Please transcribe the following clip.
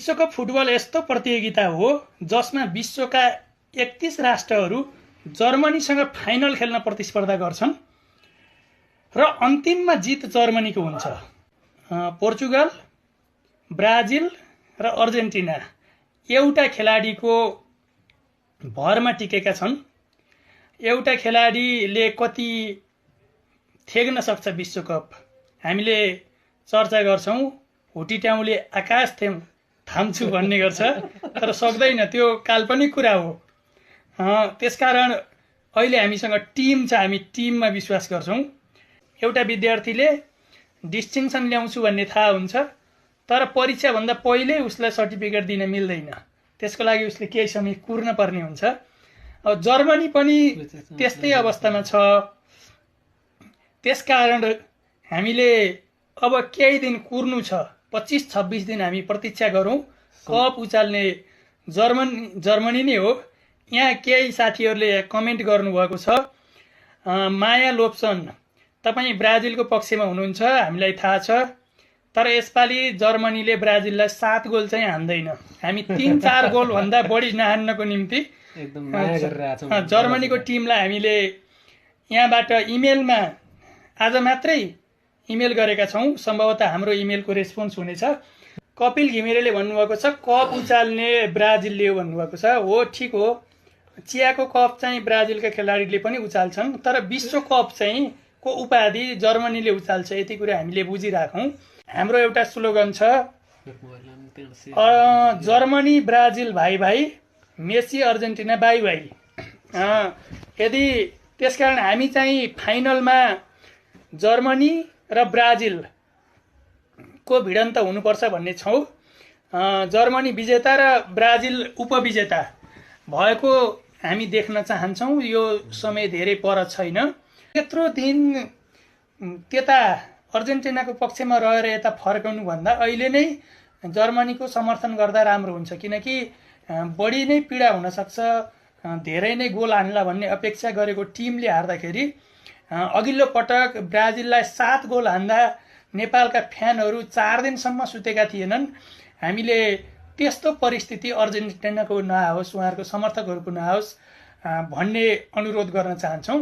विश्वकप फुटबल यस्तो प्रतियोगिता हो जसमा विश्वका 31 राष्ट्रहरू जर्मनीसँग फाइनल खेल्न प्रतिस्पर्धा गर्छन् र अन्तिममा जित जर्मनीको हुन्छ। पोर्चुगल, ब्राजिल र अर्जेन्टिना एउटा खेलाडीको भरमा टिकेका छन्। एउटा खेलाडीले कति थेग्न सक्छ विश्वकप हामीले चर्चा गर्छौं। हुटिट्याउले आकाश थाम्छु भन्ने गर्छ तर सक्दैन, त्यो काल्पनिक कुरा हो। त्यसकारण अहिले हामीसँग टिम छ, हामी टिममा विश्वास गर्छौं। एउटा विद्यार्थीले डिस्टिङसन ल्याउँछु भन्ने थाहा हुन्छ तर परीक्षा भन्दा पहिल्यै उसलाई सर्टिफिकेट दिन मिल्दैन, त्यसको लागि उसले केही समय कुर्न पर्ने हुन्छ। अब जर्मनी पनि त्यस्तै अवस्थामा छ। त्यसकारण हामीले अब केही दिन कुर्नु छ, 25-26 दिन हामी प्रतीक्षा गरौँ। कप उचाल्ने जर्मनी नै हो। यहाँ केही साथीहरूले कमेन्ट गर्नुभएको छ, माया लोप्सन तपाईँ ब्राजिलको पक्षमा हुनुहुन्छ, हामीलाई थाहा छ, तर यसपालि जर्मनीले ब्राजिललाई 7 गोल चाहिँ हान्दैन। हामी 3-4 गोल भन्दा बढी नहान्नको निम्ति एकदम माया गरिरहेका छौँ। जर्मनीको टिमलाई हामीले यहाँबाट इमेलमा आज मात्रै इमेल गरेका छौँ। सम्भवतः हाम्रो इमेलको रेस्पोन्स हुनेछ। कपिल घिमिरेले भन्नुभएको छ कप उचाल्ने ब्राजिलले हो भन्नुभएको छ। हो, ठिक हो, चियाको कप चाहिँ ब्राजिलका खेलाडीले पनि उचाल्छन् तर विश्वकप चाहिँ को उपाधि जर्मनीले उचाल्छ, यति कुरा हामीले बुझिराखौँ। हाम्रो एउटा स्लोगन छ, जर्मनी ब्राजिल भाइ भाइ, मेसी अर्जेन्टिना बाई बाई। यदि त्यसकारण हामी चाहिँ फाइनलमा जर्मनी र ब्राजिल को भिडन्त हुनुपर्छ भन्ने छौँ। जर्मनी विजेता र ब्राजिल उपविजेता भएको हामी देख्न चाहन्छौँ। यो समय धेरै पर छैन। यत्रो दिन त्यता अर्जेन्टिनाको पक्षमा रहेर यता फर्काउनु भन्दा अहिले नै जर्मनीको समर्थन गर्दा राम्रो हुन्छ, किनकि बढी नै पीडा हुन सक्छ, धेरै नै गोल हान्ला भन्ने अपेक्षा गरेको टिमले हार्दाखेरि। अघिल्लो पटक ब्राजिललाई 7 गोल हान्दा नेपालका फ्यानहरू 4 दिनसम्म सुतेका थिएनन्। हामीले त्यस्तो परिस्थिति अर्जेन्टिनाको नआओस्, उहाँहरूको समर्थकहरूको नआओस् भन्ने अनुरोध गर्न चाहन्छौँ।